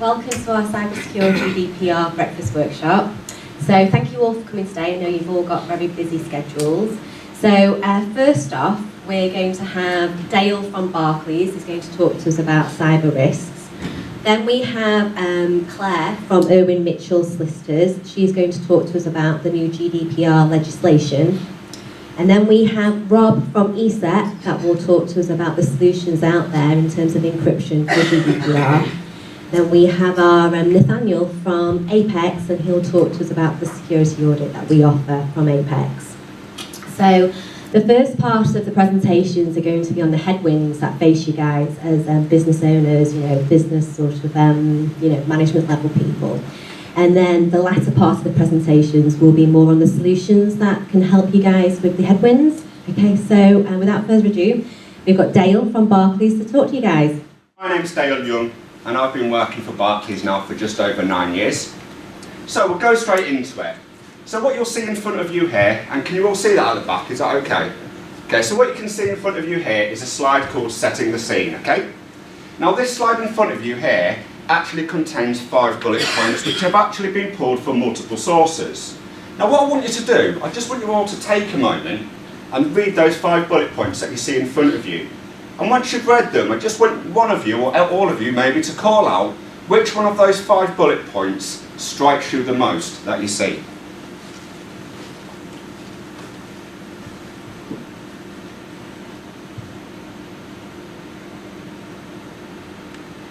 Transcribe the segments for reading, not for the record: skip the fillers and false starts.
Welcome to our cybersecurity GDPR breakfast workshop. So thank you all for coming today. I know you've all got very busy schedules. So first off, we're going to have Dale from Barclays who's going to talk to us about cyber risks. Then we have Claire from Irwin Mitchell Solicitors. She's going to talk to us about the new GDPR legislation. And then we have Rob from ESET that will talk to us about the solutions out there in terms of encryption for GDPR. Then we have our Nathaniel from Apex, and he'll talk to us about the security audit that we offer from Apex. So the first part of the presentations are going to be on the headwinds that face you guys as business owners, business sort of, management level people. And then the latter part of the presentations will be more on the solutions that can help you guys with the headwinds. Okay, so without further ado, we've got Dale from Barclays to talk to you guys. My name's Dale Young, and I've been working for Barclays now for just over 9 years. So we'll go straight into it. So what you'll see in front of you here, and can you all see that at the back, is that okay? Okay, so what you can see in front of you here is a slide called Setting the Scene, okay? Now this slide in front of you here actually contains 5 bullet points which have actually been pulled from multiple sources. Now what I want you to do, I just want you all to take a moment and read those 5 bullet points that you see in front of you. And once you've read them, I just want one of you, or all of you maybe, to call out which one of those 5 bullet points strikes you the most that you see.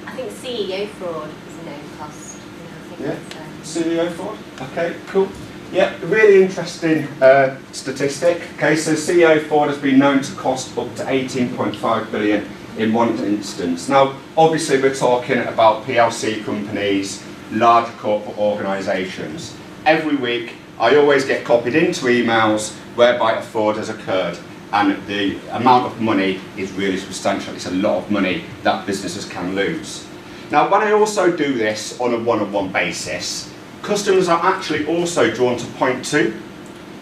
I think CEO fraud is a known cost. CEO fraud? Okay, cool. Yeah, really interesting statistic. Okay, so CEO fraud has been known to cost up to 18.5 billion in one instance. Now, obviously we're talking about PLC companies, larger corporate organisations. Every week, I always get copied into emails whereby a fraud has occurred, and the amount of money is really substantial. It's a lot of money that businesses can lose. Now, when I also do this on a one-on-one basis, customers are actually also drawn to point 2,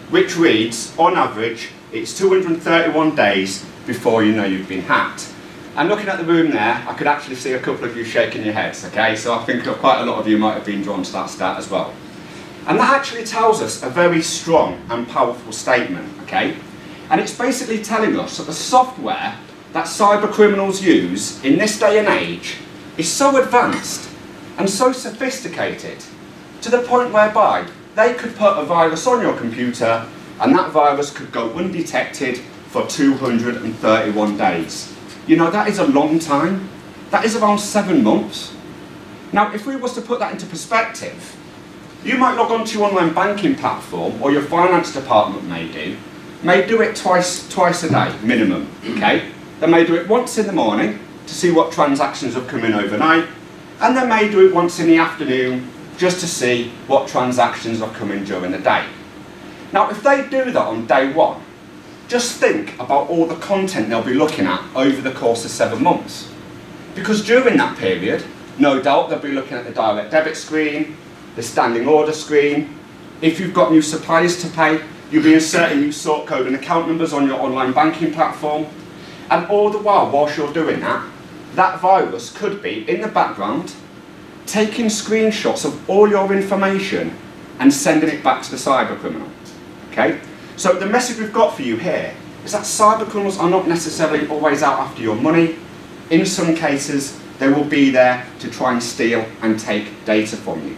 which reads, on average, it's 231 days before you know you've been hacked. And looking at the room there, I could actually see a couple of you shaking your heads, okay? So I think quite a lot of you might have been drawn to that stat as well. And that actually tells us a very strong and powerful statement, okay? And it's basically telling us that the software that cyber criminals use in this day and age is so advanced and so sophisticated to the point whereby they could put a virus on your computer and that virus could go undetected for 231 days. You know, that is a long time. That is around 7 months. Now, if we was to put that into perspective, you might log on to your online banking platform, or your finance department may do it twice a day, minimum, okay? They may do it once in the morning to see what transactions have come in overnight, and they may do it once in the afternoon just to see what transactions are coming during the day. Now, if they do that on day 1, just think about all the content they'll be looking at over the course of 7 months. Because during that period, no doubt they'll be looking at the direct debit screen, the standing order screen. If you've got new suppliers to pay, you'll be inserting new sort code and account numbers on your online banking platform. And all the while, whilst you're doing that, that virus could be in the background taking screenshots of all your information and sending it back to the cyber criminal. Okay? So the message we've got for you here is that cyber criminals are not necessarily always out after your money. In some cases, they will be there to try and steal and take data from you.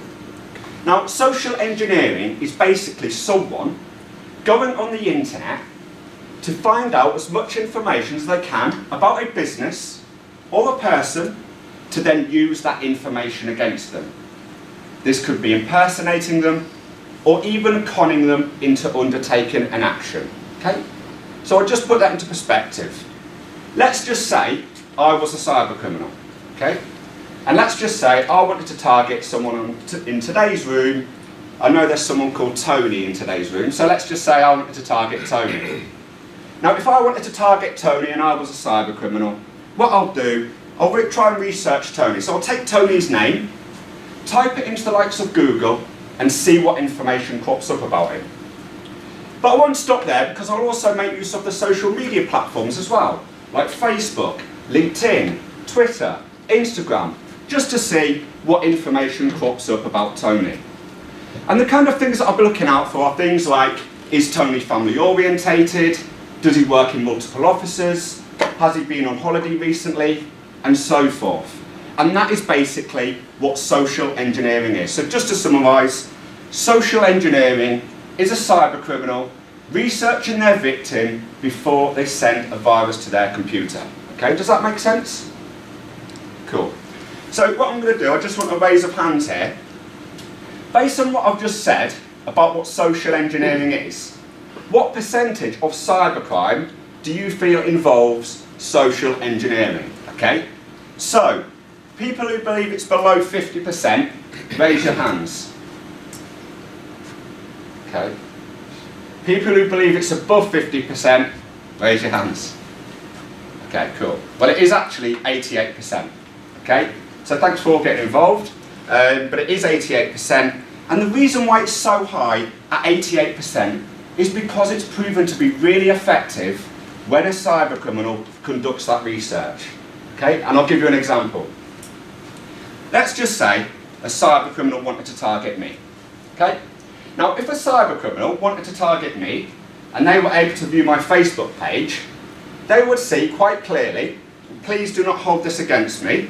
Now, social engineering is basically someone going on the internet to find out as much information as they can about a business or a person to then use that information against them. This could be impersonating them or even conning them into undertaking an action. Okay? So I'll just put that into perspective. Let's just say I was a cyber criminal. Okay? And let's just say I wanted to target someone in today's room. I know there's someone called Tony in today's room, so let's just say I wanted to target Tony. Now, if I wanted to target Tony and I was a cyber criminal, what I'll do, I'll try and research Tony. So I'll take Tony's name, type it into the likes of Google, and see what information crops up about him. But I won't stop there, because I'll also make use of the social media platforms as well, like Facebook, LinkedIn, Twitter, Instagram, just to see what information crops up about Tony. And the kind of things that I'll be looking out for are things like, is Tony family orientated? Does he work in multiple offices? Has he been on holiday recently? And so forth. And that is basically what social engineering is. So just to summarise, social engineering is a cyber criminal researching their victim before they send a virus to their computer. Okay, does that make sense? Cool. So what I'm going to do, I just want a raise of hands here. Based on what I've just said about what social engineering is, what percentage of cybercrime do you feel involves social engineering? Okay, so people who believe it's below 50%, raise your hands. Okay. People who believe it's above 50%, raise your hands. Okay, cool. Well, it is actually 88%. Okay, so thanks for all getting involved. But it is 88%, and the reason why it's so high at 88% is because it's proven to be really effective when a cyber criminal conducts that research. Okay, and I'll give you an example. Let's just say a cyber criminal wanted to target me. Okay. Now, if a cyber criminal wanted to target me and they were able to view my Facebook page, they would see quite clearly, and please do not hold this against me,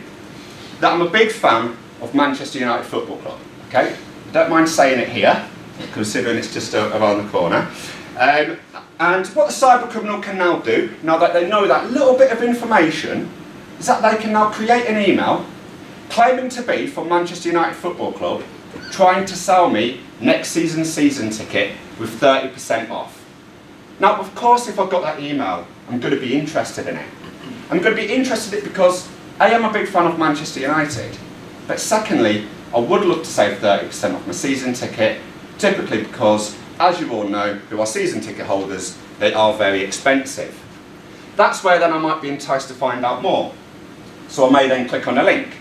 that I'm a big fan of Manchester United Football Club. Okay? I don't mind saying it here, considering it's just around the corner. And what the cyber criminal can now do, now that they know that little bit of information, is that they can now create an email claiming to be from Manchester United Football Club, trying to sell me next season's season ticket with 30% off. Now, of course, if I've got that email, I'm going to be interested in it. I'm going to be interested in it because A, I'm a big fan of Manchester United, but secondly, I would love to save 30% off my season ticket, typically because, as you all know, who are season ticket holders, they are very expensive. That's where then I might be enticed to find out more. So I may then click on a link,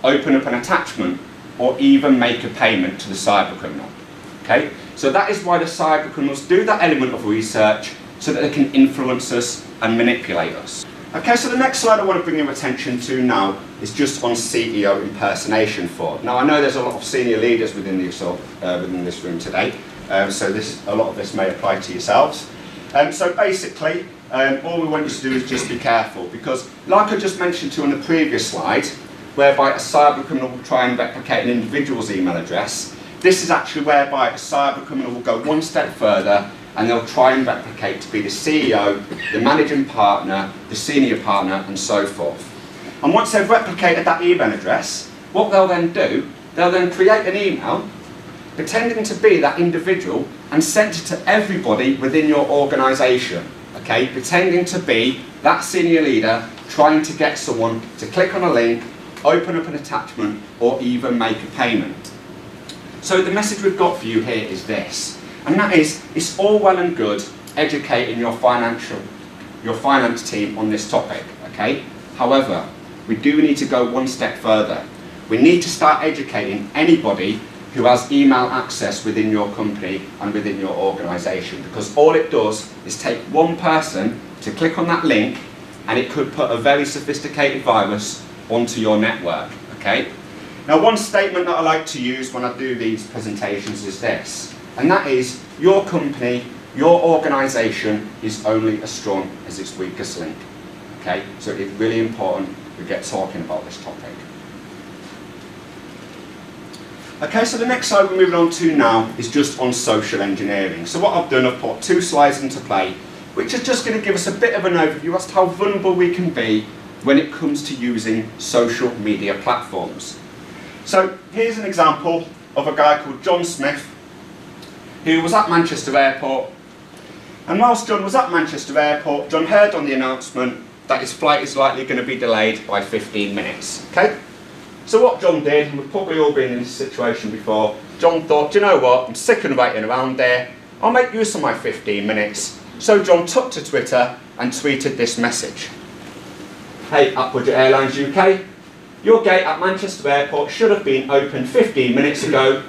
open up an attachment, or even make a payment to the cyber criminal. Okay? So that is why the cyber criminals do that element of research so that they can influence us and manipulate us. Okay, so the next slide I want to bring your attention to now is just on CEO impersonation fraud. Now I know there's a lot of senior leaders within this room today, so a lot of this may apply to yourselves. So basically, all we want you to do is just be careful, because like I just mentioned to you on the previous slide, whereby a cyber criminal will try and replicate an individual's email address, this is actually whereby a cyber criminal will go one step further and they'll try and replicate to be the CEO, the managing partner, the senior partner, and so forth. And once they've replicated that email address, what they'll then do, they'll then create an email pretending to be that individual and send it to everybody within your organisation. Okay, pretending to be that senior leader, trying to get someone to click on a link, open up an attachment, or even make a payment. So the message we've got for you here is this, and that is, it's all well and good educating your finance team on this topic, okay? However, we do need to go one step further. We need to start educating anybody who has email access within your company and within your organisation, because all it does is take one person to click on that link and it could put a very sophisticated virus onto your network, okay? Now, one statement that I like to use when I do these presentations is this, and that is, your company, your organisation is only as strong as its weakest link, okay? So it's really important we get talking about this topic. Okay, so the next slide we're moving on to now is just on social engineering. So what I've done, I've put 2 slides into play, which is just going to give us a bit of an overview as to how vulnerable we can be when it comes to using social media platforms. So here's an example of a guy called John Smith, who was at Manchester Airport, and whilst John was at Manchester Airport, John heard on the announcement that his flight is likely going to be delayed by 15 minutes. Okay? So what John did, and we've probably all been in this situation before, John thought, do you know what, I'm sick of waiting around there, I'll make use of my 15 minutes. So John took to Twitter and tweeted this message. Hey, at Budget Airlines UK, your gate at Manchester Airport should have been open 15 minutes ago.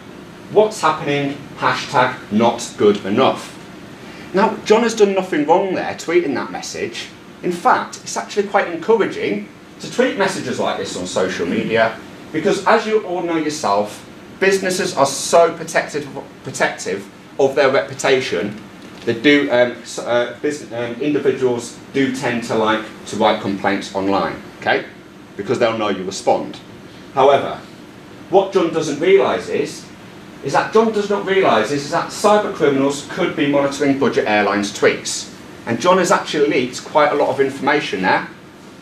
What's happening? Hashtag not good enough. Now, John has done nothing wrong there tweeting that message. In fact, it's actually quite encouraging to tweet messages like this on social media, Because as you all know yourself, businesses are so protective of their reputation that individuals do tend to like to write complaints online, okay? Because they'll know you respond. However, what John doesn't realise is that cyber criminals could be monitoring Budget Airlines tweets. And John has actually leaked quite a lot of information there.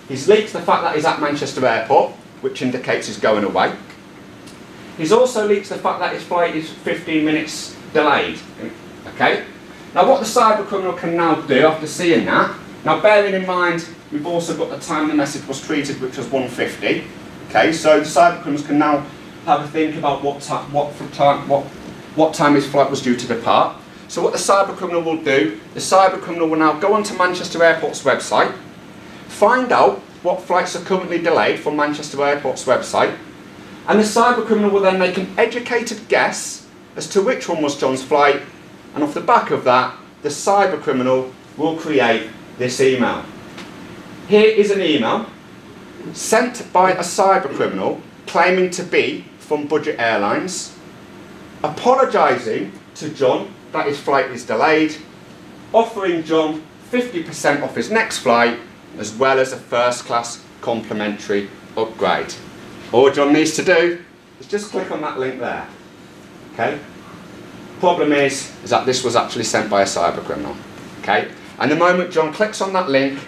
He's leaked the fact that he's at Manchester Airport, which indicates he's going away. He's also leaked the fact that his flight is 15 minutes delayed. Okay? Now what the cyber criminal can now do after seeing that, now bearing in mind we've also got the time the message was tweeted, which was 1:50. Okay, so the cyber criminals can now have a think about what time his flight was due to depart. So what the cyber criminal will do, the cyber criminal will now go onto Manchester Airport's website, find out what flights are currently delayed from Manchester Airport's website, and the cyber criminal will then make an educated guess as to which one was John's flight, and off the back of that, the cyber criminal will create this email. Here is an email sent by a cyber criminal claiming to be from Budget Airlines, apologising to John that his flight is delayed, offering John 50% off his next flight, as well as a first class complimentary upgrade. All John needs to do is just click on that link there. Okay? Problem is that this was actually sent by a cyber criminal. Okay? And the moment John clicks on that link,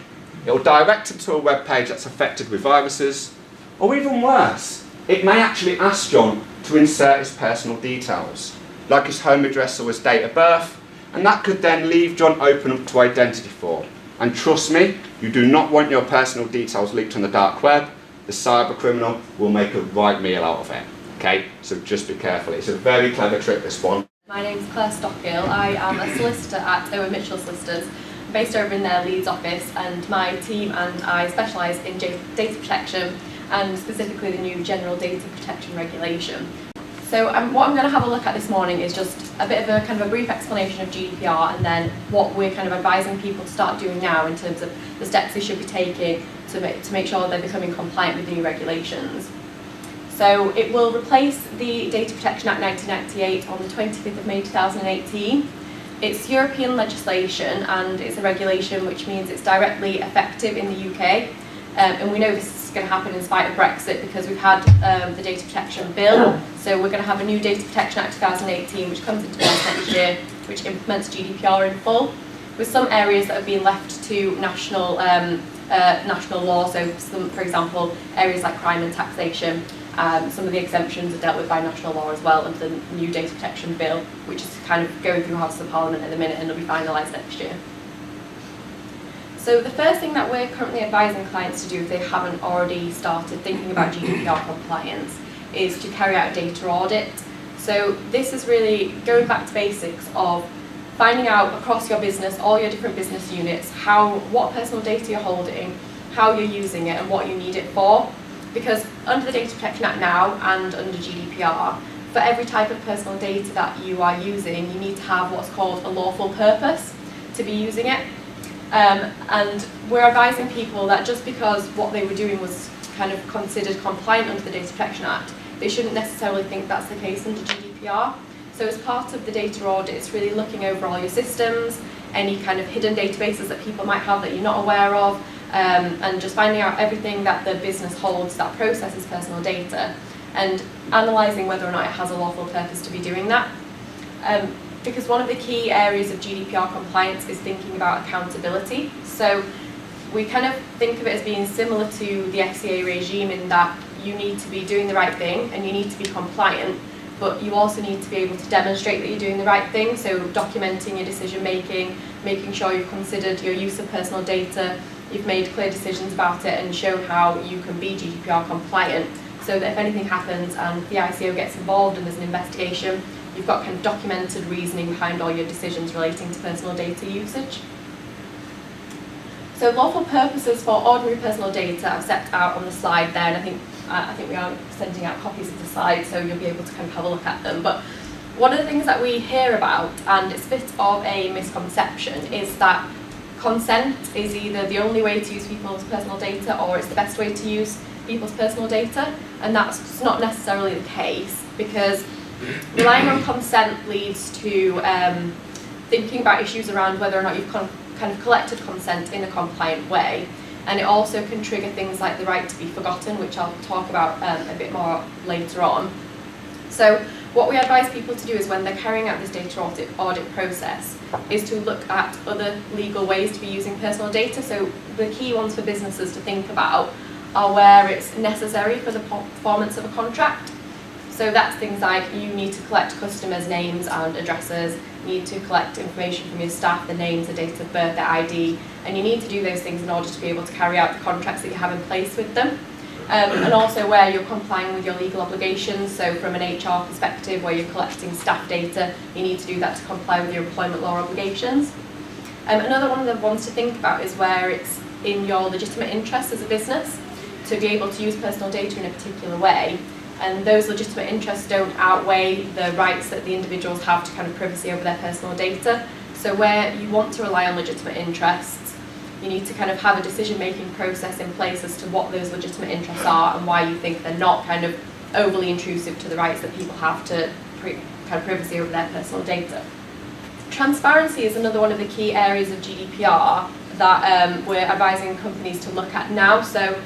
it will direct him to a web page that's affected with viruses, or even worse, it may actually ask John to insert his personal details, like his home address or his date of birth, and that could then leave John open up to identity fraud. And trust me, you do not want your personal details leaked on the dark web. The cyber criminal will make a right meal out of it. Okay, so just be careful. It's a very clever trick, this one. My name's Stockill. I am a solicitor at Irwin Solicitors, based over in their Leeds office, and my team and I specialise in data protection and specifically the new General Data Protection Regulation. So what I'm going to have a look at this morning is just a bit of a kind of a brief explanation of GDPR, and then what we're kind of advising people to start doing now in terms of the steps they should be taking to make sure they're becoming compliant with the new regulations. So it will replace the Data Protection Act 1998 on the 25th of May 2018. It's European legislation, and it's a regulation which means it's directly effective in the UK. And we know this is going to happen in spite of Brexit, because we've had the Data Protection Bill. So we're going to have a new Data Protection Act 2018 which comes into force next year, which implements GDPR in full, with some areas that have been left to national law. So some, for example, areas like crime and taxation. Some of the exemptions are dealt with by national law as well under the new Data Protection Bill, which is kind of going through House of Parliament at the minute and will be finalised next year. So the first thing that we're currently advising clients to do, if they haven't already started thinking about GDPR compliance, is to carry out a data audit. So this is really going back to basics of finding out across your business, all your different business units, what personal data you're holding, how you're using it and what you need it for. Because under the Data Protection Act now and under GDPR, for every type of personal data that you are using, you need to have what's called a lawful purpose to be using it. And we're advising people that just because what they were doing was kind of considered compliant under the Data Protection Act, they shouldn't necessarily think that's the case under GDPR. So as part of the data audit, it's really looking over all your systems, any kind of hidden databases that people might have that you're not aware of, and just finding out everything that the business holds that processes personal data, and analysing whether or not it has a lawful purpose to be doing that. Because one of the key areas of GDPR compliance is thinking about accountability. So we kind of think of it as being similar to the FCA regime in that you need to be doing the right thing and you need to be compliant, but you also need to be able to demonstrate that you're doing the right thing. So documenting your decision making, making sure you've considered your use of personal data, you've made clear decisions about it and shown how you can be GDPR compliant, so that if anything happens and the ICO gets involved and there's an investigation, you've got kind of documented reasoning behind all your decisions relating to personal data usage. So lawful purposes for ordinary personal data I've set out on the slide there, and I think we are sending out copies of the slides so you'll be able to kind of have a look at them. But one of the things that we hear about, and it's a bit of a misconception, is that consent is either the only way to use people's personal data or it's the best way to use people's personal data, and that's not necessarily the case, because relying on consent leads to thinking about issues around whether or not you've kind of collected consent in a compliant way, and it also can trigger things like the right to be forgotten, which I'll talk about a bit more later on. So what we advise people to do is, when they're carrying out this data audit process, is to look at other legal ways to be using personal data. So the key ones for businesses to think about are where it's necessary for the performance of a contract. So that's things like you need to collect customers' names and addresses, you need to collect information from your staff, the names, the date of birth, their ID, and you need to do those things in order to be able to carry out the contracts that you have in place with them. And also where you're complying with your legal obligations, so from an HR perspective, where you're collecting staff data, you need to do that to comply with your employment law obligations. Another one of the ones to think about is where it's in your legitimate interest as a business to be able to use personal data in a particular way, and those legitimate interests don't outweigh the rights that the individuals have to kind of privacy over their personal data. So where you want to rely on legitimate interests, you need to kind of have a decision-making process in place as to what those legitimate interests are and why you think they're not kind of overly intrusive to the rights that people have to kind of privacy over their personal data. Transparency is another one of the key areas of GDPR that we're advising companies to look at now. So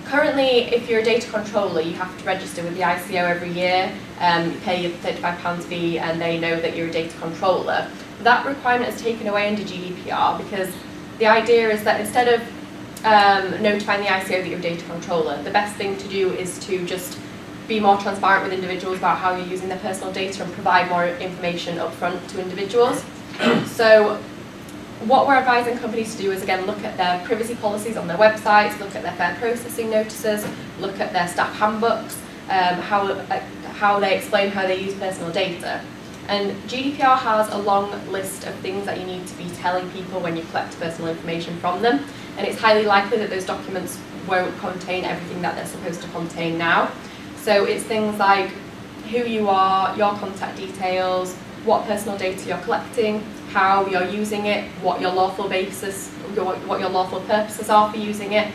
currently, if you're a data controller, you have to register with the ICO every year, you pay your £35 fee, and they know that you're a data controller. That requirement is taken away under GDPR, because the idea is that instead of notifying the ICO that you're a data controller, the best thing to do is to just be more transparent with individuals about how you're using their personal data and provide more information upfront to individuals. So what we're advising companies to do is, again, look at their privacy policies on their websites, look at their fair processing notices, look at their staff handbooks, how they explain how they use personal data. And GDPR has a long list of things that you need to be telling people when you collect personal information from them, and it's highly likely that those documents won't contain everything that they're supposed to contain now. So it's things like who you are, your contact details, what personal data you're collecting, how you're using it, what your lawful basis, what your lawful purposes are for using it,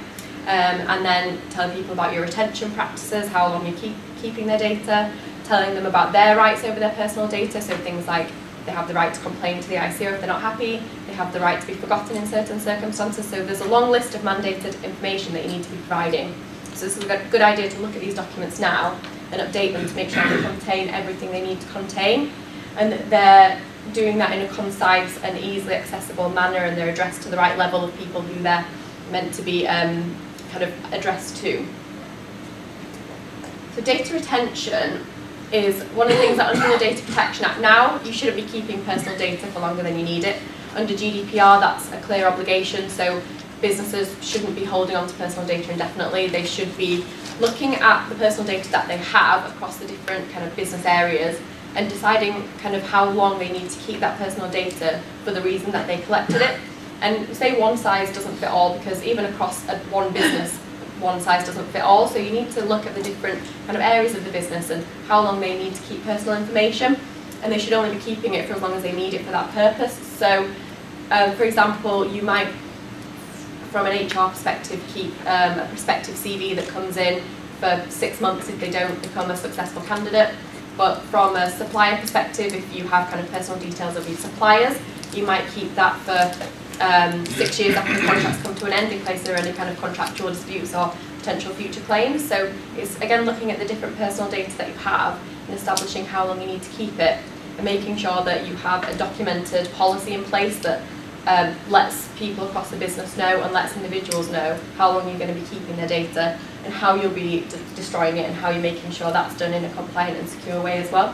and then telling people about your retention practices, how long you're keeping their data, telling them about their rights over their personal data, so things like they have the right to complain to the ICO if they're not happy, they have the right to be forgotten in certain circumstances. So there's a long list of mandated information that you need to be providing. So this is a good idea to look at these documents now and update them to make sure they contain everything they need to contain, and that they're doing that in a concise and easily accessible manner, and they're addressed to the right level of people who they're meant to be kind of addressed to. So data retention is one of the things that under the Data Protection Act now, you shouldn't be keeping personal data for longer than you need it. Under GDPR, that's a clear obligation, so businesses shouldn't be holding on to personal data indefinitely. They should be looking at the personal data that they have across the different kind of business areas and deciding kind of how long they need to keep that personal data for the reason that they collected it. And say one size doesn't fit all, because even across one business, one size doesn't fit all, so you need to look at the different kind of areas of the business and how long they need to keep personal information, and they should only be keeping it for as long as they need it for that purpose. So for example, you might, from an HR perspective, keep a prospective CV that comes in for 6 months if they don't become a successful candidate, but from a supplier perspective, if you have kind of personal details of your suppliers, you might keep that for 6 years after the contracts come to an end in case there are any kind of contractual disputes or potential future claims. So it's again looking at the different personal data that you have and establishing how long you need to keep it, and making sure that you have a documented policy in place that lets people across the business know and lets individuals know how long you're going to be keeping their data and how you'll be destroying it, and how you're making sure that's done in a compliant and secure way as well.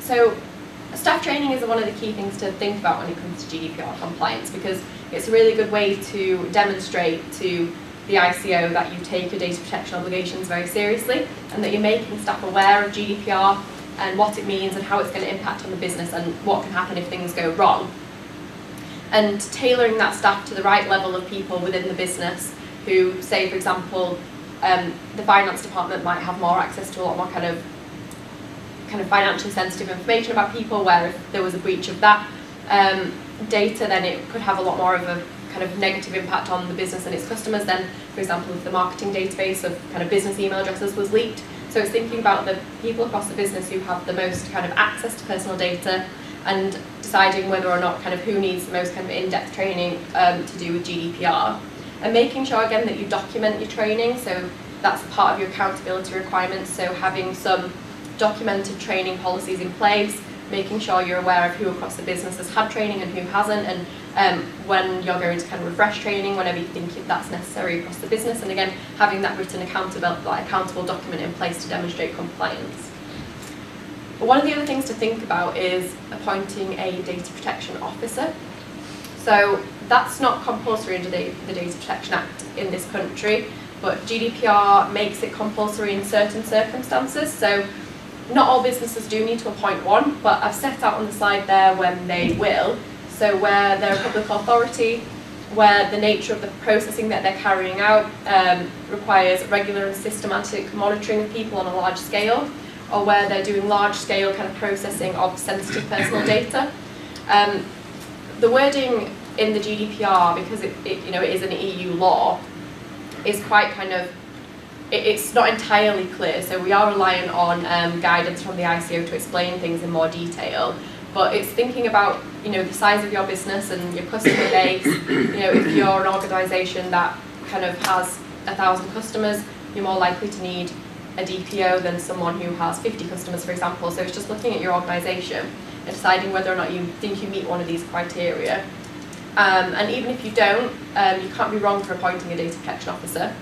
So staff training is one of the key things to think about when it comes to GDPR compliance, because it's a really good way to demonstrate to the ICO that you take your data protection obligations very seriously, and that you're making staff aware of GDPR and what it means and how it's going to impact on the business and what can happen if things go wrong. And tailoring that staff to the right level of people within the business who, say for example, the finance department might have more access to a lot more kind of financially sensitive information about people, where if there was a breach of that data, then it could have a lot more of a kind of negative impact on the business and its customers than for example, if the marketing database of kind of business email addresses was leaked. So it's thinking about the people across the business who have the most kind of access to personal data and deciding whether or not kind of who needs the most kind of in-depth training to do with GDPR. And making sure again that you document your training, so that's part of your accountability requirements, so having some documented training policies in place, making sure you're aware of who across the business has had training and who hasn't, and when you're going to kind of refresh training whenever you think that's necessary across the business, and again having that written accountable document in place to demonstrate compliance. But one of the other things to think about is appointing a data protection officer. So that's not compulsory under the Data Protection Act in this country, but GDPR makes it compulsory in certain circumstances. So not all businesses do need to appoint one, but I've set out on the slide there when they will. So where they're a public authority, where the nature of the processing that they're carrying out requires regular and systematic monitoring of people on a large scale, or where they're doing large scale kind of processing of sensitive personal data. The wording in the GDPR, because it is an EU law, is quite kind of, it's not entirely clear, so we are relying on guidance from the ICO to explain things in more detail, but it's thinking about the size of your business and your customer base. If you're an organisation that kind of has 1,000 customers, you're more likely to need a DPO than someone who has 50 customers, for example. So it's just looking at your organisation and deciding whether or not you think you meet one of these criteria. And even if you don't, you can't be wrong for appointing a data protection officer,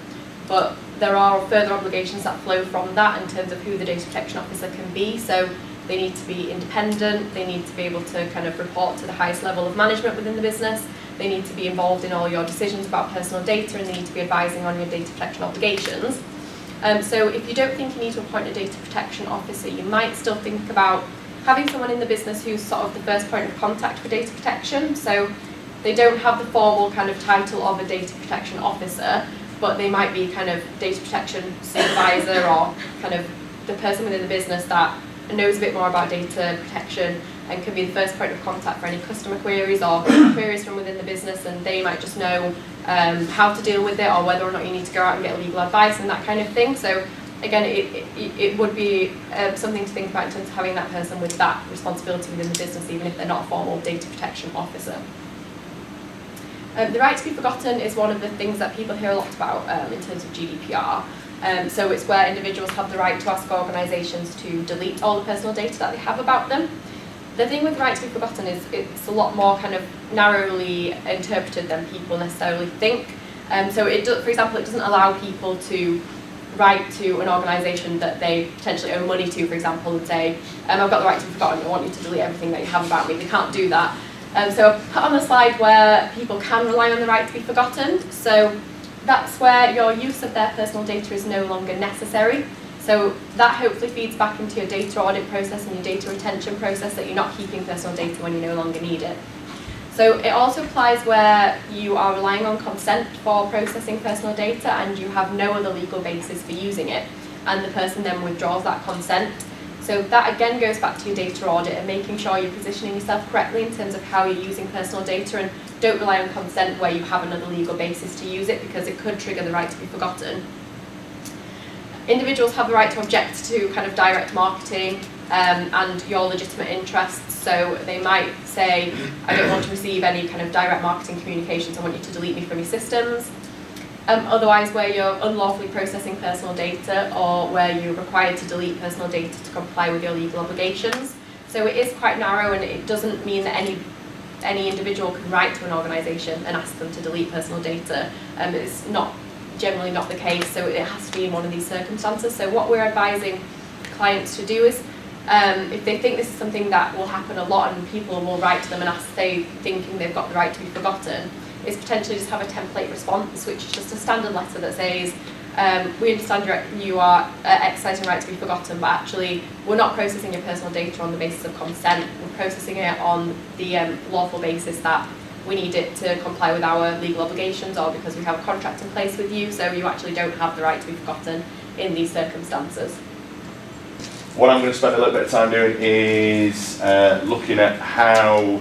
but there are further obligations that flow from that in terms of who the data protection officer can be. So they need to be independent, they need to be able to kind of report to the highest level of management within the business, they need to be involved in all your decisions about personal data, and they need to be advising on your data protection obligations. So if you don't think you need to appoint a data protection officer, you might still think about having someone in the business who's sort of the first point of contact for data protection. So they don't have the formal kind of title of a data protection officer, but they might be kind of data protection supervisor or kind of the person within the business that knows a bit more about data protection and can be the first point of contact for any customer queries or queries from within the business, and they might just know how to deal with it or whether or not you need to go out and get legal advice and that kind of thing. So again, it would be something to think about in terms of having that person with that responsibility within the business, even if they're not a formal data protection officer. The right to be forgotten is one of the things that people hear a lot about in terms of GDPR. So it's where individuals have the right to ask organisations to delete all the personal data that they have about them. The thing with the right to be forgotten is it's a lot more kind of narrowly interpreted than people necessarily think. So it does, for example, it doesn't allow people to write to an organisation that they potentially owe money to, for example, and say, I've got the right to be forgotten, I want you to delete everything that you have about me. They can't do that. So I've put on the slide where people can rely on the right to be forgotten. So that's where your use of their personal data is no longer necessary. So that hopefully feeds back into your data audit process and your data retention process, that you're not keeping personal data when you no longer need it. So it also applies where you are relying on consent for processing personal data and you have no other legal basis for using it, and the person then withdraws that consent. So that again goes back to your data audit and making sure you're positioning yourself correctly in terms of how you're using personal data, and don't rely on consent where you have another legal basis to use it, because it could trigger the right to be forgotten. Individuals have the right to object to kind of direct marketing and your legitimate interests. So they might say, I don't want to receive any kind of direct marketing communications, I want you to delete me from your systems. Otherwise, where you're unlawfully processing personal data or where you're required to delete personal data to comply with your legal obligations. So it is quite narrow, and it doesn't mean that any individual can write to an organisation and ask them to delete personal data. It's generally not the case, so it has to be in one of these circumstances. So what we're advising clients to do is, if they think this is something that will happen a lot and people will write to them and ask, they thinking they've got the right to be forgotten, is potentially just have a template response, which is just a standard letter that says, we understand you are exercising the right to be forgotten, but actually we're not processing your personal data on the basis of consent, we're processing it on the lawful basis that we need it to comply with our legal obligations or because we have a contract in place with you, so you actually don't have the right to be forgotten in these circumstances. What I'm going to spend a little bit of time doing is looking at how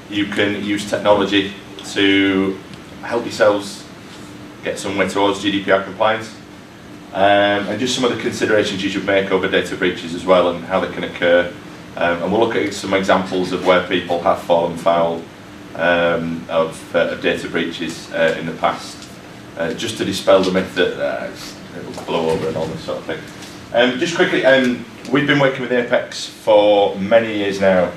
you can use technology to help yourselves get somewhere towards GDPR compliance. And just some of the considerations you should make over data breaches as well and how they can occur. And we'll look at some examples of where people have fallen foul of data breaches in the past, just to dispel the myth that it'll blow over and all this sort of thing. Just quickly, we've been working with Apex for many years now,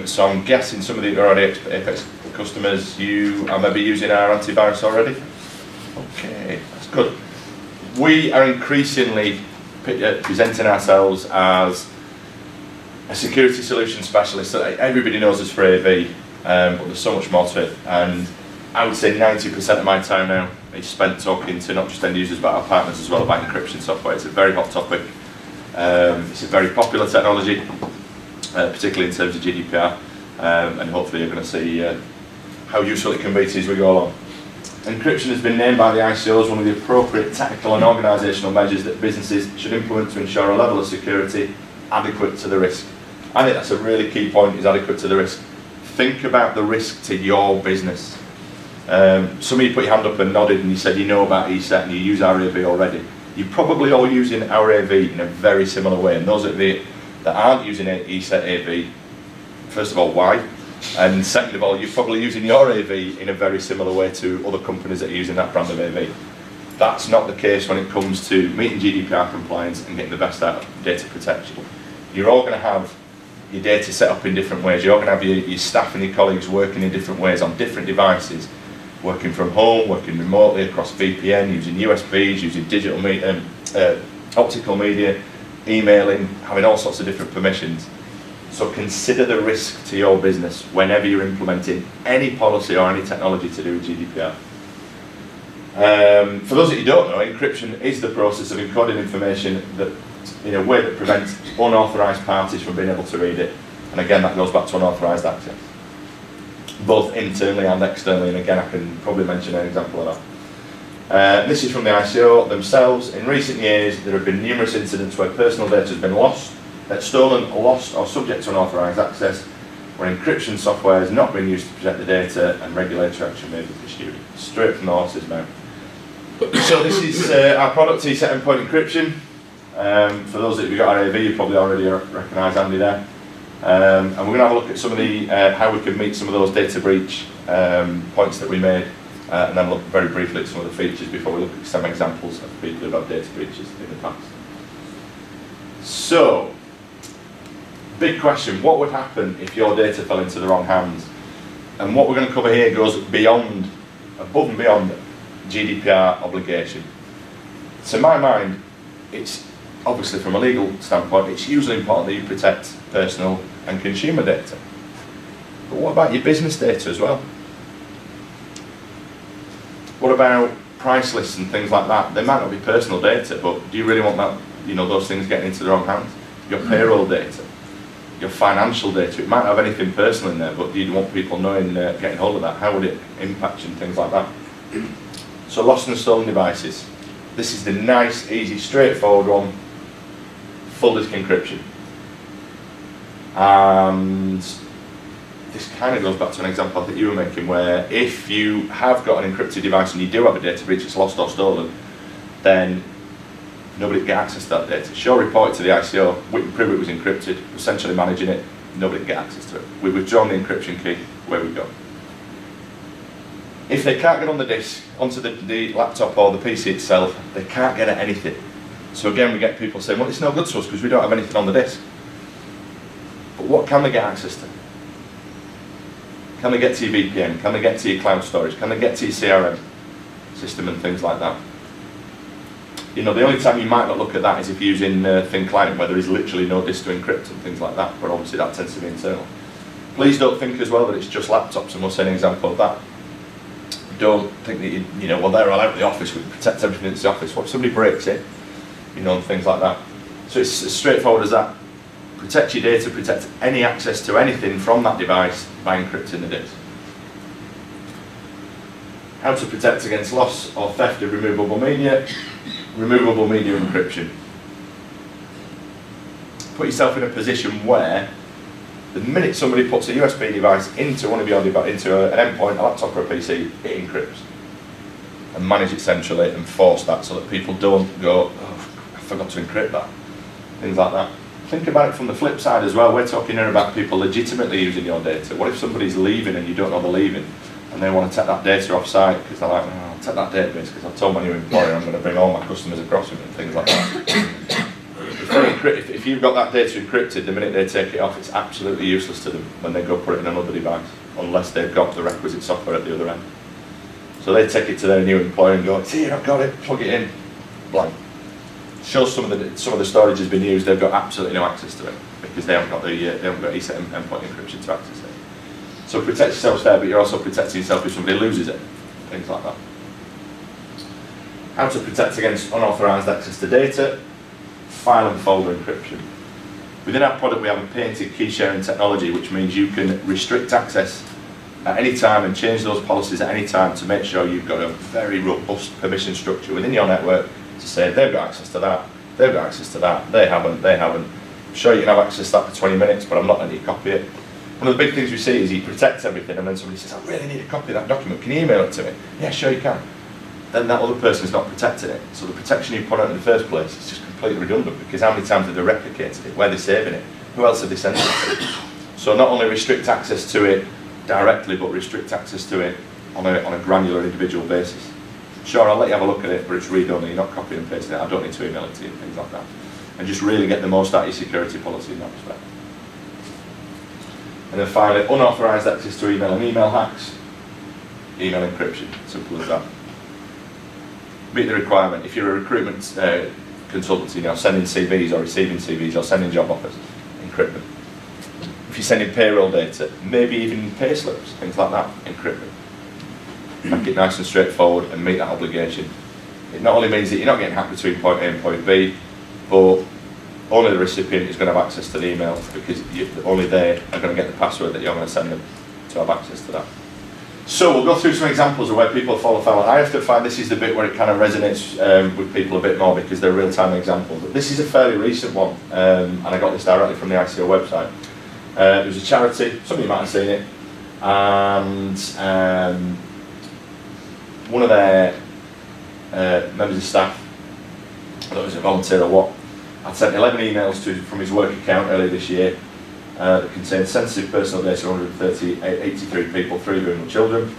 so I'm guessing some of you are already Apex customers. You are maybe using our antivirus already? Okay, that's good. We are increasingly presenting ourselves as a security solution specialist. So everybody knows us for AV, but there's so much more to it. And I would say 90% of my time now is spent talking to not just end users but our partners as well about encryption software. It's a very hot topic. It's a very popular technology, particularly in terms of GDPR, and hopefully you're going to see how useful it can be to you as we go along. Encryption has been named by the ICO as one of the appropriate technical and organisational measures that businesses should implement to ensure a level of security adequate to the risk. I think that's a really key point, is adequate to the risk. Think about the risk to your business. Some of you put your hand up and nodded and you said you know about ESET and you use our AV already. You're probably all using our AV in a very similar way, and those of you that aren't using ESET AV, first of all, why? And second of all, you're probably using your AV in a very similar way to other companies that are using that brand of AV. That's not the case when it comes to meeting GDPR compliance and getting the best out of data protection. You're all going to have your data set up in different ways. You're all going to have your staff and your colleagues working in different ways on different devices, working from home, working remotely across VPN, using USBs, using digital media, optical media, emailing, having all sorts of different permissions. So consider the risk to your business whenever you're implementing any policy or any technology to do with GDPR. For those that you don't know, encryption is the process of encoding information that, in a way that prevents unauthorised parties from being able to read it. And again, that goes back to unauthorised access, both internally and externally. And again, I can probably mention an example of that. This is from the ICO themselves. In recent years, there have been numerous incidents where personal data has been stolen, lost, or subject to unauthorised access, where encryption software has not been used to protect the data and regulatory action may be pursued. Straight from the horse's mouth. So this is our product, ESET Endpoint Encryption. For those that have got our AV, you probably already recognise Andy there. And we're going to have a look at some of the how we can meet some of those data breach points that we made, and then look very briefly at some of the features before we look at some examples of people who've had data breaches in the past. So, big question, what would happen if your data fell into the wrong hands? And what we're going to cover here goes beyond, above and beyond GDPR obligation. To my mind, it's obviously from a legal standpoint, it's hugely important that you protect personal and consumer data. But what about your business data as well? What about price lists and things like that? They might not be personal data, but do you really want that, those things getting into the wrong hands? Your payroll data, your financial data, it might have anything personal in there, but do you want people knowing, getting hold of that? How would it impact you and things like that? So lost and stolen devices. This is the nice, easy, straightforward one, full disk encryption. And this kind of goes back to an example I think you were making, where if you have got an encrypted device and you do have a data breach that's lost or stolen, then nobody can get access to that data. Sure, report it to the ICO, we can prove it was encrypted, essentially managing it, nobody can get access to it. We've withdrawn the encryption key, where we go. If they can't get on the disk, onto the laptop or the PC itself, they can't get at anything. So again, we get people saying, well, it's no good to us because we don't have anything on the disk. But what can they get access to? Can they get to your VPN? Can they get to your cloud storage? Can they get to your CRM system and things like that? The only time you might not look at that is if you're using thin client, where there is literally no disk to encrypt and things like that, but obviously that tends to be internal. Please don't think as well that it's just laptops, and we'll say an example of that. Don't think that well, they're all out of the office, we protect everything in the office. What if somebody breaks it? And things like that. So it's as straightforward as that. Protect your data, protect any access to anything from that device by encrypting the disk. How to protect against loss or theft of removable media. Removable media encryption. Put yourself in a position where the minute somebody puts a USB device into one of your into an endpoint, a laptop or a PC, it encrypts. and manage it centrally and force that so that people don't go, oh, I forgot to encrypt that, things like that. Think about it from the flip side as well. We're talking here about people legitimately using your data. What if somebody's leaving and you don't know they're leaving, and they want to take that data off site because they're like, oh, I'll take that database because I've told my new employer I'm going to bring all my customers across with it and things like that. If you've got that data encrypted, the minute they take it off, it's absolutely useless to them when they go put it in another device, unless they've got the requisite software at the other end. So they take it to their new employer and go, see, I've got it, plug it in, blank. Shows some of the storage has been used, they've got absolutely no access to it because they haven't got ESET endpoint encryption to access it. So protect yourselves there, but you're also protecting yourself if somebody loses it, things like that. How to protect against unauthorised access to data. File and folder encryption. Within our product we have a patented key sharing technology, which means you can restrict access at any time and change those policies at any time to make sure you've got a very robust permission structure within your network to say they've got access to that, they've got access to that, they haven't. Sure, you can have access to that for 20 minutes, but I'm not letting you copy it. One of the big things we see is you protect everything and then somebody says, I really need a copy of that document, can you email it to me? Yeah, sure you can. Then that other person's not protecting it. So the protection you put out in the first place is just completely redundant, because how many times have they replicated it? Where are they saving it? Who else have they sent it to? So not only restrict access to it directly, but restrict access to it on a granular individual basis. Sure, I'll let you have a look at it, but it's read-only, you're not copying and pasting it, I don't need to email it to you, things like that. And just really get the most out of your security policy in that respect. And then finally, unauthorised access to email and email hacks, email encryption, simple as that. Meet the requirement. If you're a recruitment consultancy now, sending CVs or receiving CVs or sending job offers, encrypt them. If you're sending payroll data, maybe even pay slips, things like that, encrypt them. Make it nice and straightforward and meet that obligation. It not only means that you're not getting hacked between point A and point B, but only the recipient is going to have access to the email, because only they are going to get the password that you're going to send them to have access to that. So we'll go through some examples of where people fall foul. I have to find this is the bit where it kind of resonates with people a bit more, because they're real-time examples. But this is a fairly recent one, and I got this directly from the ICO website. It was a charity, some of you might have seen it, and one of their members of staff, I don't know if it was a volunteer or what, I'd sent 11 emails from his work account earlier this year that contained sensitive personal data of 83 people, 3 of whom were children.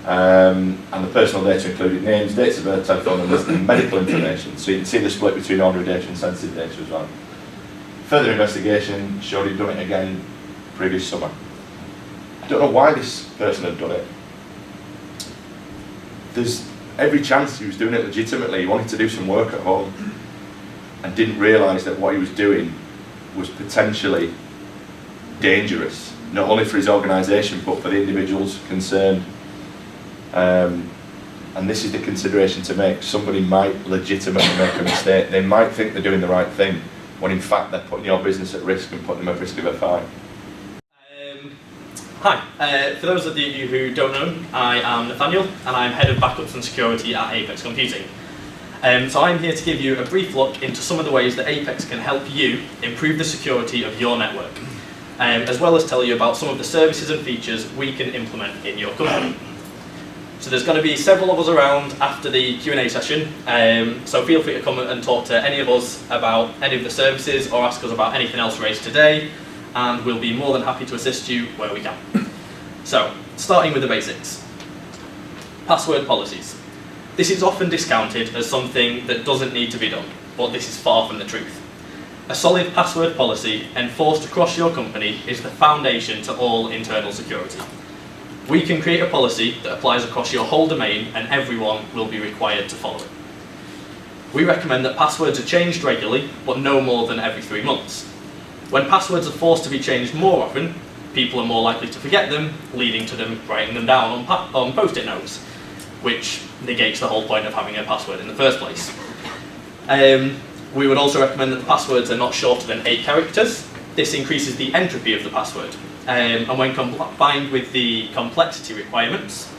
And the personal data included names, dates of birth, telephone numbers, and medical information. So you can see the split between ordinary data and sensitive data as well. Further investigation showed he'd done it again previous summer. I don't know why this person had done it. There's every chance he was doing it legitimately. He wanted to do some work at home and didn't realise that what he was doing was potentially dangerous, not only for his organisation but for the individuals concerned. And this is the consideration to make. Somebody might legitimately make a mistake. They might think they're doing the right thing, when in fact they're putting your business at risk and putting them at risk of a fine. Hi, for those of you who don't know, I am Nathaniel and I'm Head of Backups and Security at Apex Computing. So I'm here to give you a brief look into some of the ways that Apex can help you improve the security of your network, as well as tell you about some of the services and features we can implement in your company. So there's going to be several of us around after the Q&A session, so feel free to come and talk to any of us about any of the services or ask us about anything else raised today, and we'll be more than happy to assist you where we can. So, starting with the basics. Password policies. This is often discounted as something that doesn't need to be done, but this is far from the truth. A solid password policy enforced across your company is the foundation to all internal security. We can create a policy that applies across your whole domain and everyone will be required to follow it. We recommend that passwords are changed regularly, but no more than every 3 months. When passwords are forced to be changed more often, people are more likely to forget them, leading to them writing them down on post-it notes, which negates the whole point of having a password in the first place. We would also recommend that the passwords are not shorter than 8 characters. This increases the entropy of the password, and when combined with the complexity requirements,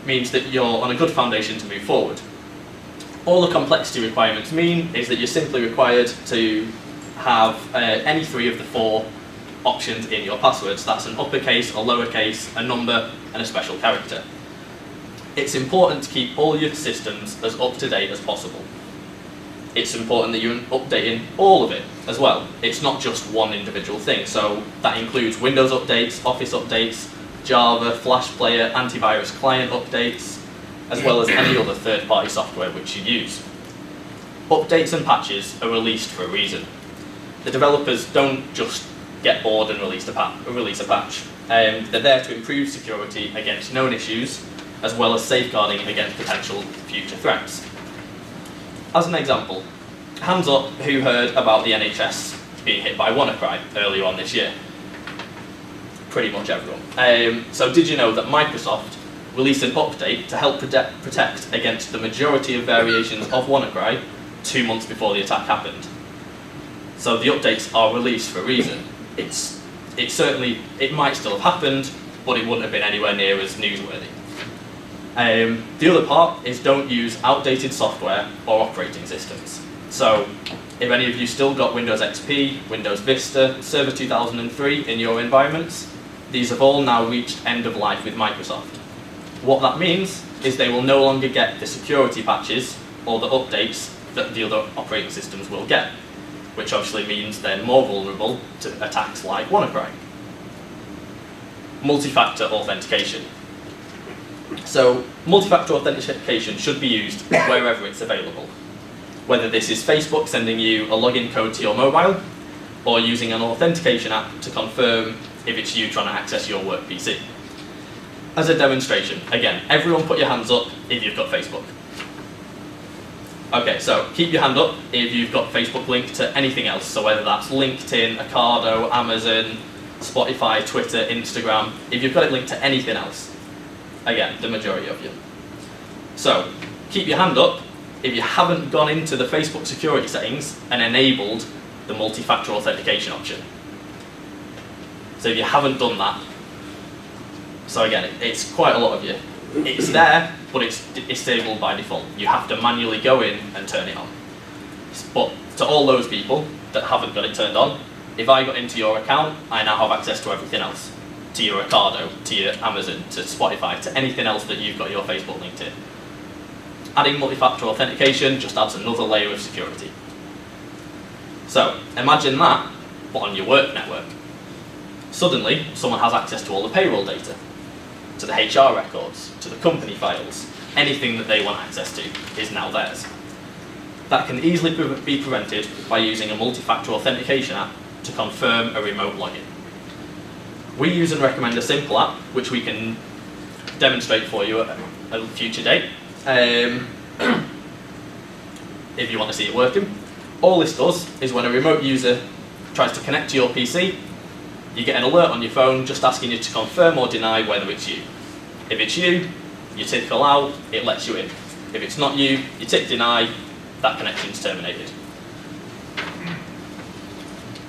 means that you're on a good foundation to move forward. All the complexity requirements mean is that you're simply required to have any 3 of the 4 options in your passwords. That's an uppercase, a lowercase, a number, and a special character. It's important to keep all your systems as up to date as possible. It's important that you're updating all of it as well. It's not just one individual thing, so that includes Windows updates, Office updates, Java, Flash Player, antivirus client updates, as well as any other third-party software which you use. Updates and patches are released for a reason. The developers don't just get bored and release a patch. They're there to improve security against known issues, as well as safeguarding against potential future threats. As an example, hands up who heard about the NHS being hit by WannaCry earlier on this year? Pretty much everyone. So did you know that Microsoft released an update to help protect against the majority of variations of WannaCry 2 months before the attack happened? So the updates are released for a reason. It might still have happened, but it wouldn't have been anywhere near as newsworthy. The other part is don't use outdated software or operating systems. So if any of you still got Windows XP, Windows Vista, Server 2003 in your environments, these have all now reached end of life with Microsoft. What that means is they will no longer get the security patches or the updates that the other operating systems will get, which obviously means they're more vulnerable to attacks like WannaCry. Multi-factor authentication. So multi-factor authentication should be used wherever it's available. Whether this is Facebook sending you a login code to your mobile, or using an authentication app to confirm if it's you trying to access your work PC. As a demonstration, again, everyone put your hands up if you've got Facebook. Okay, so keep your hand up if you've got Facebook linked to anything else, so whether that's LinkedIn, Ocado, Amazon, Spotify, Twitter, Instagram, if you've got it linked to anything else. Again, the majority of you. So, keep your hand up if you haven't gone into the Facebook security settings and enabled the multi-factor authentication option. So if you haven't done that, so again, it's quite a lot of you. It's there, but it's disabled by default. You have to manually go in and turn it on. But to all those people that haven't got it turned on, if I got into your account, I now have access to everything else. To your Ocado, to your Amazon, to Spotify, to anything else that you've got your Facebook linked in. Adding multi-factor authentication just adds another layer of security. So, imagine that, but on your work network. Suddenly, someone has access to all the payroll data, to the HR records, to the company files. Anything that they want access to is now theirs. That can easily be prevented by using a multi-factor authentication app to confirm a remote login. We use and recommend a simple app, which we can demonstrate for you at a future date, if you want to see it working. All this does is when a remote user tries to connect to your PC, you get an alert on your phone just asking you to confirm or deny whether it's you. If it's you, you tick allow, it lets you in. If it's not you, you tick deny, that connection's terminated.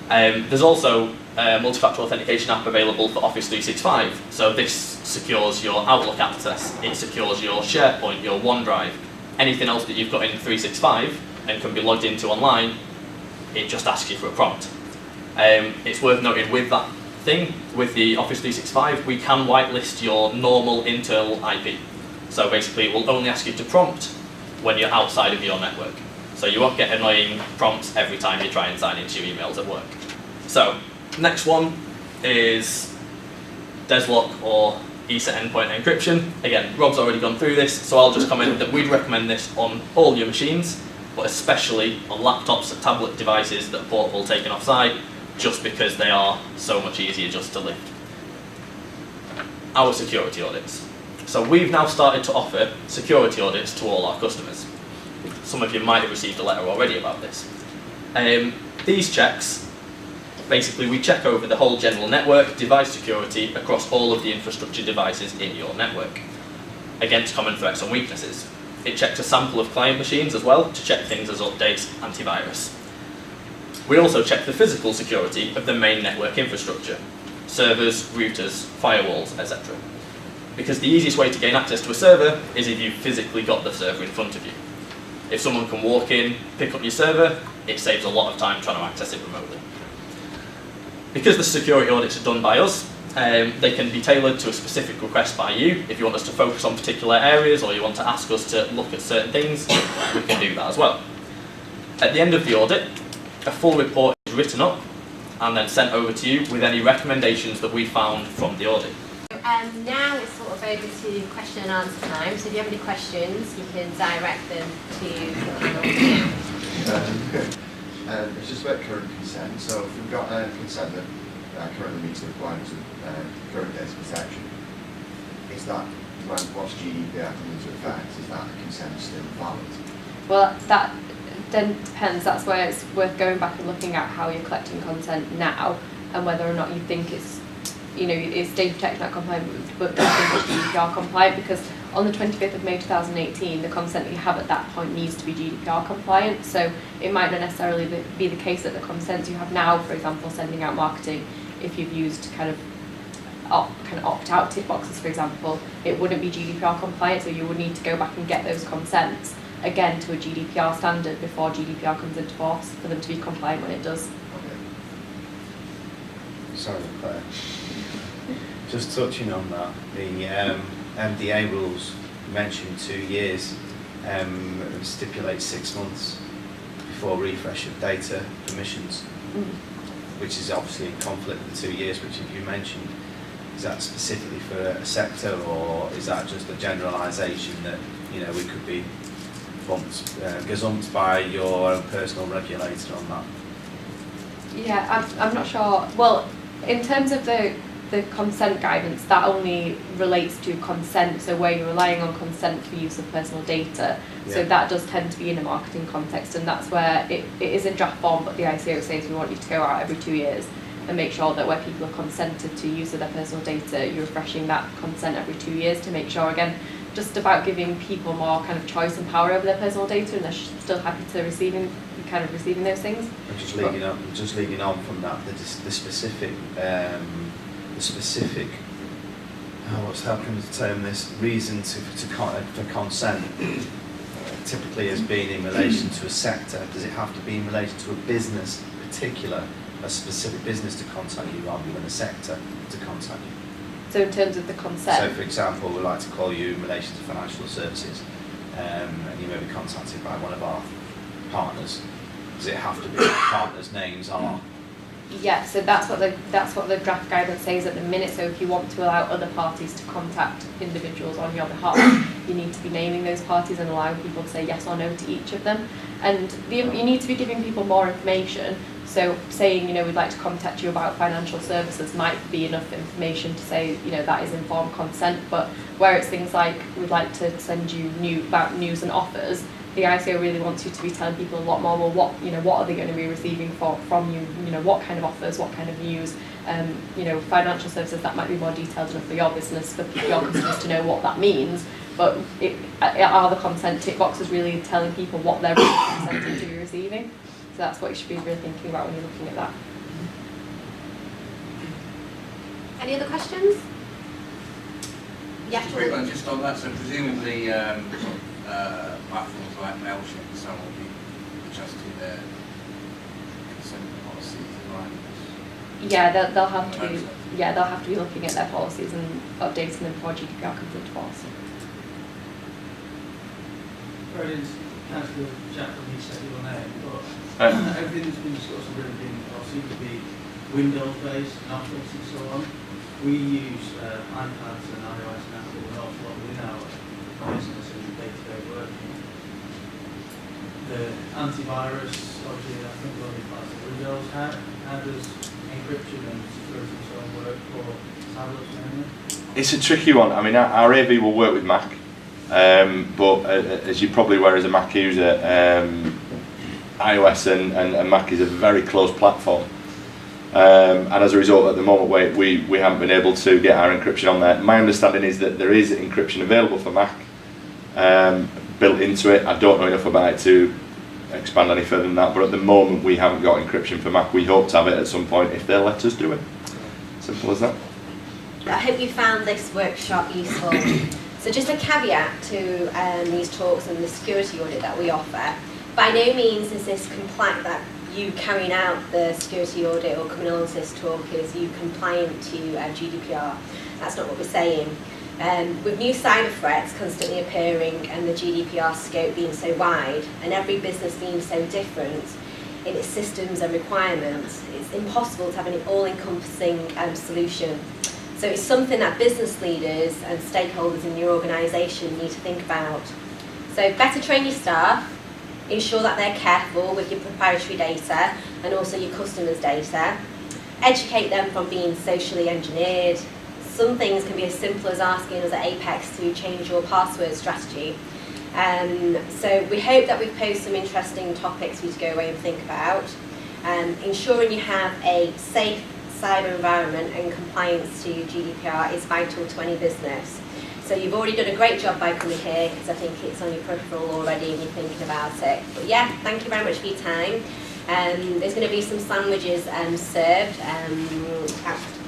There's also a multi-factor authentication app available for Office 365. So this secures your Outlook access, it secures your SharePoint, your OneDrive, anything else that you've got in 365 and can be logged into online, it just asks you for a prompt. It's worth noting with that thing, with the Office 365, we can whitelist your normal internal IP. So basically it will only ask you to prompt when you're outside of your network. So you won't get annoying prompts every time you try and sign into your emails at work. So, next one is DESLock or ESET endpoint encryption. Again, Rob's already gone through this, so I'll just comment that we'd recommend this on all your machines, but especially on laptops and tablet devices that are portable taken off-site, just because they are so much easier just to lift. Our security audits. So we've now started to offer security audits to all our customers. Some of you might have received a letter already about this. These checks, basically we check over the whole general network, device security across all of the infrastructure devices in your network against common threats and weaknesses. It checks a sample of client machines as well to check things as updates, antivirus. We also check the physical security of the main network infrastructure, servers, routers, firewalls, etc. Because the easiest way to gain access to a server is if you've physically got the server in front of you. If someone can walk in, pick up your server, it saves a lot of time trying to access it remotely. Because the security audits are done by us, They can be tailored to a specific request by you. If you want us to focus on particular areas or you want to ask us to look at certain things, we can do that as well. At the end of the audit, a full report is written up and then sent over to you with any recommendations that we found from the audit. Now it's sort of over to question and answer time, so if you have any questions, you can direct them to the panel now. It's just about current consent. So if we've got a consent that currently meets the requirements of current data protection, is that, once GDPR comes into effect, is that consent still valid? Well, that then depends. That's where it's worth going back and looking at how you're collecting consent now and whether or not you think it's, is data protection Act compliant, but do you think it's GDPR compliant? Because on the 25th of May 2018, the consent that you have at that point needs to be GDPR compliant. So it might not necessarily be the case that the consents you have now, for example, sending out marketing, if you've used kind of opt-out tick boxes, for example, it wouldn't be GDPR compliant. So you would need to go back and get those consents again to a GDPR standard before GDPR comes into force for them to be compliant when it does. Okay. Sorry, Claire. Just touching on that, the MDA rules mentioned 2 years, stipulate 6 months before refresh of data permissions, which is obviously in conflict with the 2 years which you mentioned. Is that specifically for a sector, or is that just a generalisation that we could be gazumped by your own personal regulator on that? Yeah, I'm not sure. Well, in terms of the consent guidance, that only relates to consent, so where you're relying on consent for use of personal data. Yeah. So that does tend to be in a marketing context, and that's where it is in draft form, but the ICO says we want you to go out every 2 years and make sure that where people are consented to use of their personal data, you're refreshing that consent every 2 years to make sure, again, just about giving people more kind of choice and power over their personal data, and they're still happy to receiving those things. And just leading on from that, the specific how can we term this, reason for consent typically as being in relation to a sector. Does it have to be in relation to a business, a specific business to contact you rather than a sector to contact you? So in terms of the consent? So for example, we'd like to call you in relation to financial services, and you may be contacted by one of our partners. Does it have to be what partners' names are? Yeah, so that's what the draft guidance says at the minute. So if you want to allow other parties to contact individuals on your behalf, you need to be naming those parties and allowing people to say yes or no to each of them. And you need to be giving people more information. So saying, we'd like to contact you about financial services might be enough information to say, that is informed consent. But where it's things like, we'd like to send you about news and offers, the ICO really wants you to be telling people a lot more, well, what are they going to be receiving from you, what kind of offers, what kind of news, financial services, that might be more detailed enough for your business, for your customers to know what that means. But are the consent tick boxes really telling people what they're really consenting to be receiving? So that's what you should be really thinking about when you're looking at that. Any other questions? Yeah, Just a quick one, just on that. So presumably platforms like MailChimp and so on will be adjusting their consent policies in line with. Yeah, they'll have to be. Yeah, they'll have to be looking at their policies and updating them before GDPR comes into force. Brilliant. Councillor Jacqueline, you said your name, but everything that's been discussed has really been, seems to be Windows-based, Office and so on. We use iPads and iOS and Apple an awful lot within our business and day-to-day work. The antivirus, obviously, I think only applies to Windows. How does encryption and security and so on work for tablets mainly? It's a tricky one. I mean, our AV will work with Mac, but as you're probably aware as a Mac user, iOS and Mac is a very close platform. And as a result, at the moment, we haven't been able to get our encryption on there. My understanding is that there is encryption available for Mac built into it. I don't know enough about it to expand any further than that, but at the moment we haven't got encryption for Mac. We hope to have it at some point if they'll let us do it. Simple as that. I hope you found this workshop useful. So just a caveat to these talks and the security audit that we offer. By no means is this compliant, that you carrying out the security audit or coming along to this talk is you compliant to GDPR. That's not what we're saying. With new cyber threats constantly appearing and the GDPR scope being so wide and every business being so different in its systems and requirements, it's impossible to have an all-encompassing solution. So it's something that business leaders and stakeholders in your organisation need to think about. So better train your staff, ensure that they're careful with your proprietary data and also your customers' data. Educate them from being socially engineered. Some things can be as simple as asking us at Apex to change your password strategy. So we hope that we've posed some interesting topics for you to go away and think about. Ensuring you have a safe cyber environment and compliance to GDPR is vital to any business. So you've already done a great job by coming here because I think it's on your peripheral already and you're thinking about it. But yeah, thank you very much for your time. There's going to be some sandwiches served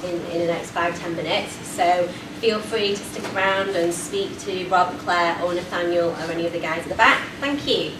in the next 5-10 minutes. So feel free to stick around and speak to Rob, Claire or Nathaniel or any of the guys at the back. Thank you.